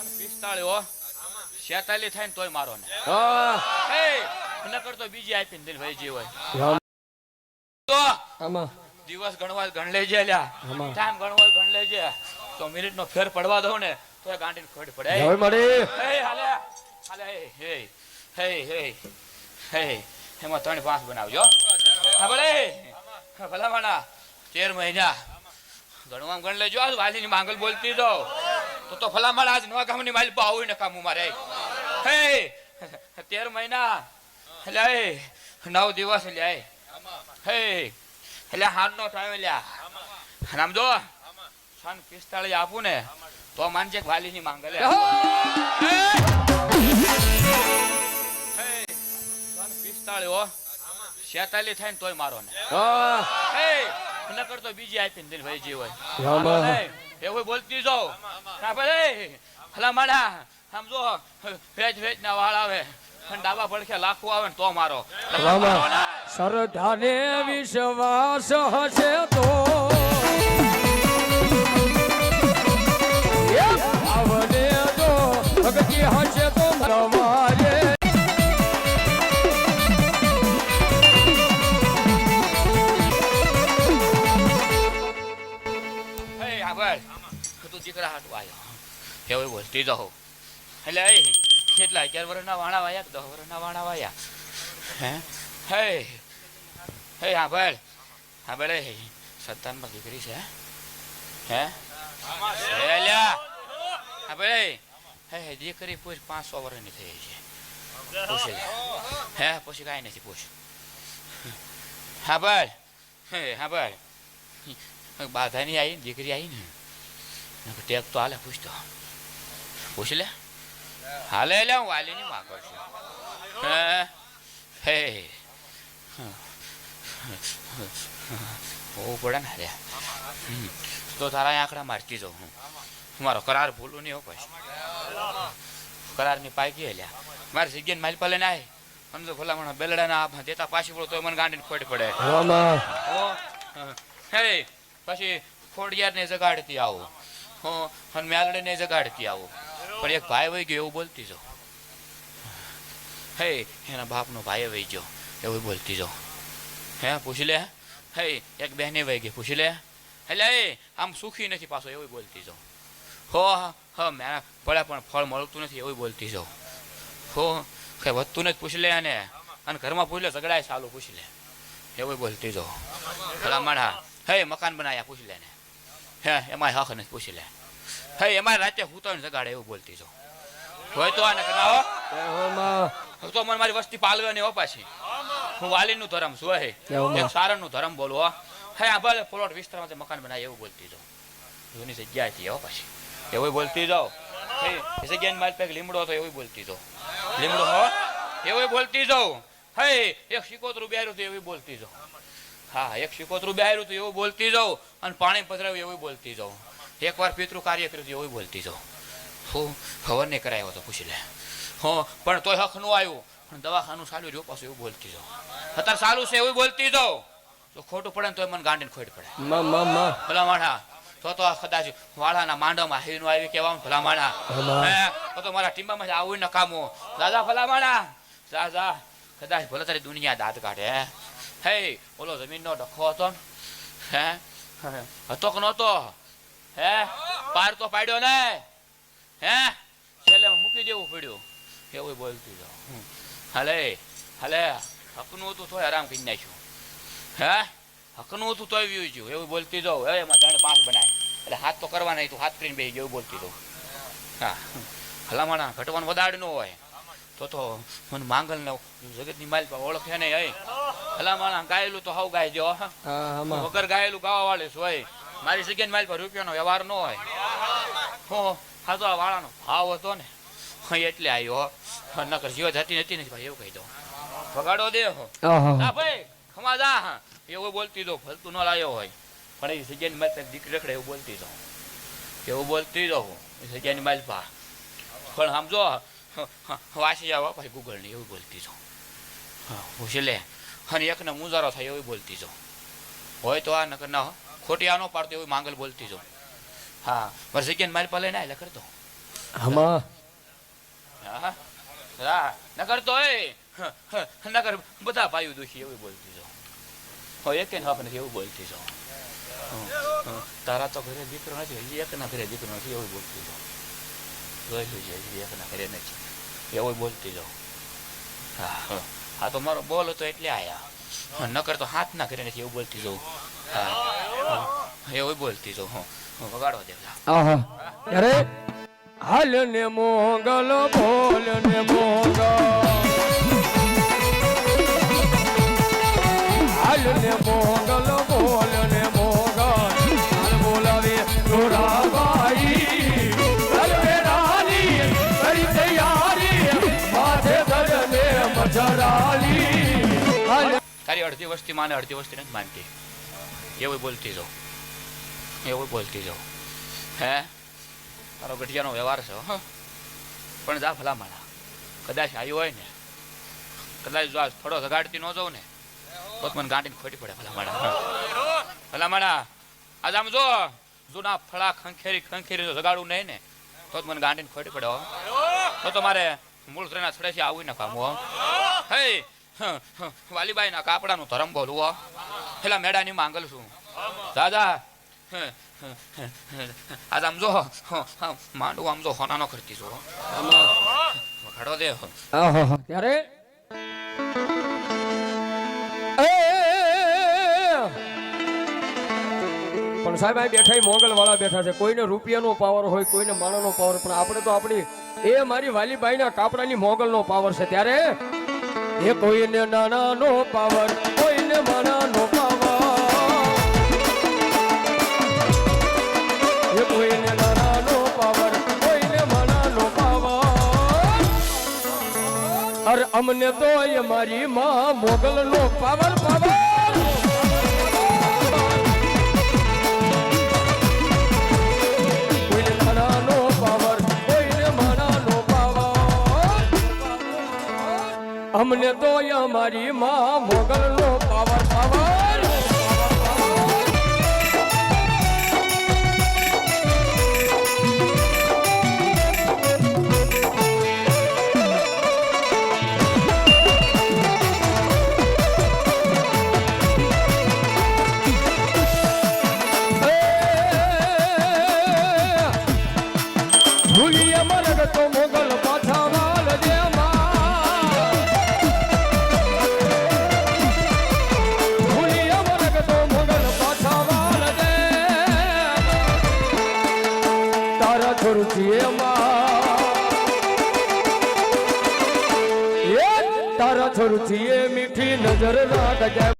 45 46 થાય ને તોય મારો ને નકર તો બીજી આપીને દિન ભાઈ જે હોય તો દિવસ ગણવા ગણ લેજે લ્યા ટાઈમ ગણવા ગણ લેજે તો મિનિટ નો ફેર પડવા દઉં ને તો ગાંડી ખોડ પડે હાલે હાલે એમાં 3-5 બનાવજો હા ભલે ભલા માણા 13 મહિના ગણવા ગણ લેજો આજ વાલીની માંગલ બોલતી દો તો ભલા માણા આજ નવા ગામની માલ આવું ને કામ મારે 13 મહિના લે 9 દિવસ લે એટલે હાર નો ટાઈમ લ્યા સમજો 45 આપું ને તો માનજે વાલી ની માંગે લે 45 46 થાય ને તોય મારો ને નકર તો બીજી આપીને દિન ભાઈ જે હોય એવું બોલતી જાઓ ભલા માડા સમજો વેચ વેચ ના વાળ આવે ડાબા પડખે લાખો આવે ને તો મારો સરદાને વિશ્વાસ હશે તો આવને તો ભક્તિ હશે તો તમારે તું દીકરા હાટું આવ્યો એવું બોલતી જાઓ એટલે કેટલા 11 વર્ષના વાણા વાયા 10 વર્ષના વાણા વાયા હા ભાઈ સંતાનમાં દીકરી છે દીકરી પૂછ 500 વર્ષની થઈ છે પૂછી પછી કાંઈ નથી પૂછ હા ભાઈ બાધા ની આવી દીકરી આવી ને ટેક તો હાલે પૂછતો પૂછી લે હાલે લે હું વાલી ની માંગો છું હોવું પડે ને અરે તો તારા આંકડા મારતી જાઉં હું મારો કરાર ભૂલું નહીં હોય પછી કરારની પાકી લ્યા મારી જગ્યાને મારી પાલે ના આવે સમજો ભલા મને બેલડા ના દેતા પાછી પડો તો મને ગાંડીને ખોટ પડે પછી ખોડિયાર ને જગાડતી આવું અને મેલડે ને જગાડતી આવું પણ એક ભાઈ વહી ગયો એવું બોલતી જાઉં એના બાપનો ભાઈ વહી ગયો એવું બોલતી જાઉં પૂછી લે એક બહેને વહી ગઈ પૂછી લે એટલે આમ સુખી નથી પાછો એવું બોલતી જાઉં મેં પડ્યા પણ ફળ મળતું નથી એવું બોલતી જાઉં કઈ વધતું નથી પૂછી લે અને ઘરમાં પૂછી લે ઝઘડાય ચાલુ પૂછી લે એવું બોલતી જાઉં ભલા માણા મકાન બનાવ્યા પૂછી લે ને એમાં હક નથી પૂછી લે એમાં રાતે હું તો જગાડે એવું બોલતી જાઉં હોય તો આને કરાવો તો મને મારી વસ્તી પાલવે ને પાછી હું વાલી નું ધર્મ છું એક સારણ નું ધર્મ બોલવો ભલે પ્લોટ વિસ્તારમાં મકાન બનાવે એવું બોલતી જાઉં જૂની જગ્યા હતી પાછી એવું બોલતી જાઉં એ જગ્યાની મારી પાસે લીમડો હતો એવું બોલતી જાઉં લીમડો હો એવું બોલતી જાઉં એક શિકોતરું બેહાર્યું હતું એવું બોલતી જાઉં એક શિકોતરું બેહાર્યું હતું એવું બોલતી જાઉં અને પાણી પધરાવ્યું એવું બોલતી જાઉં એકવાર પિતૃ કાર્ય કર્યું એવું બોલતી જાઉં ખબર નહીં કરાયો તો પૂછી લે પણ તોય હક નું આવ્યું પણ દવાખાનું ચાલુ રહ્યું પાછું એવું બોલતી જાઉં અત્યારે ચાલુ છે એવું બોલતી જાઉં તો ખોટું પડે ને તો મને ગાંડીને ખોટ પડે ભલા માણા તો કદાચ વાળાના માંડવામાં હીનું આવી કેવા ભલા માણા તો મારા ટીમ્બામાં આવું ન કામો દાદા ભલા માણા જા કદાચ ભલે તારી દુનિયા દાંત કાઢે ઓલો જમીનનો ડખો હતો ને હતો કે નહોતો પાર તો પાડ્યો ને છેલ્લે મૂકી દેવું પડ્યું એવું બોલતી જાઉં હાલે હકનું હતું તોય આરામ કરી નાખ્યું હકનું હતું તોય વ્યુ ગયું એવું બોલતી જાઉં એમાં 3-5 બનાય એટલે હાથ તો કરવા નહીં તું હાથ કરીને બેસી ગયો એવું બોલતી જાઉં ભલામણા ઘટવાનું વધારે ન હોય તો મને માંગલ ને જગતની માલ પર ઓળખે નહીં ભલામણા ગાયેલું તો હાવ ગાય જો વગર ગાયેલું ગાવા વાળે હોય મારી જગ્યાની માલ પર રૂપિયાનો વ્યવહાર ન હોય હા તો આ વાળાનો ભાવ હતો ને એટલે આવ્યો નકર જીવ જતી નથી ને ભાઈ એવું કહી દઉં વગાડો દે ભાઈ ખમા જા એવું બોલતી દો ફલતું ન લાવ્યો હોય પણ એ જગ્યાની માલ પર દીકરી રખડે એવું બોલતી જાઉં એ જગ્યાની માલ પા પણ સમજો વાસી જાવ ભાઈ ગૂગલની એવું બોલતી જાઉં પૂછી લે અને એકને મુંજારો થાય એવું બોલતી જાઉં હોય તો આ નકર ના ખોટી આ ન પાડતો એવું માંગલ બોલતી જાઉં મારી જગ્યાને મારી પાસે લઈને એટલે કરતો આમાં હા હા નકર તો નકર બધા ભાઈઓ દુખી એવું બોલતી જાઓ. હો એક હક નથી એવું બોલતી જાઓ. તારા તો ઘરે દીકરો નથી, હજી એકના ઘરે દીકરો નથી એવું બોલતી જાઓ. જોઈ લેજે હજી એકના ઘરે નથી એવું બોલતી જાઓ. હા હા તો મારો બોલ હતો એટલે આયા, નકર તો હાથના ઘરે નથી એવું બોલતી જાઉં. હા એવું બોલતી જાઉં. વગાડવા દેવલા. આહા અરે હાલ ને મોગલ બોલ ને મોગલ, હાલ ને મોગલ બોલ ને મોગલ, હાલ બોલાવે જોરાબાઈ કરવે રાની કરી તૈયારી માથે ધરને મજરાલી. તારી અડધી વસ્તી માને અડધી વસ્તી નથી માનતી એવું બોલતી જાઉં. એવું બોલતી જાઉં. હે તારો ગઢિયાનો વ્યવહાર છે પણ જા ભલામણા કદાચ આવ્યું હોય ને, કદાચ જો થોડો જગાડતી ન જાઉં ને તો મને ગાંડીને ખોટી પડે ભલામણા. આજ આમ જો જૂના ફળા ખંખેરી જગાડવું નહીં ને તો મને ગાંડીને ખોટી પડે તો મારે મૂળ ટ્રેના છડેથી આવું ને કામ હે વાલીબાઈ ના કાપડાનું ધરમ બોલવું પેલા મેળાની માંગલ છું દાદા. આજ આમ જો માંડવું આમ જો હોનાનો કરતી છો વખાડો દે. ત્યારે પણ સાહેબ આ બેઠા મોગલ વાળા બેઠા છે. કોઈને રૂપિયાનો પાવર હોય, કોઈને માણાનો પાવર, પણ આપણે તો આપણી એ મારી વાલીબાઈના કાપડાની મોગલનો પાવર છે. ત્યારે એ કોઈને નાનાનો પાવર, કોઈને માણાનો પાવર, એ કોઈને નાનાનો પાવર, કોઈને માણાનો પાવર. અરે અમને તો એ મારી માં મોગલનો પાવર પાવર. અમને તો અમારી માં મોગલનો પાવર પાવર. ભૂલી અમર તો મોગલ પાછા વાલ દે તારા છોરુથી મીઠી નજર રાખજે.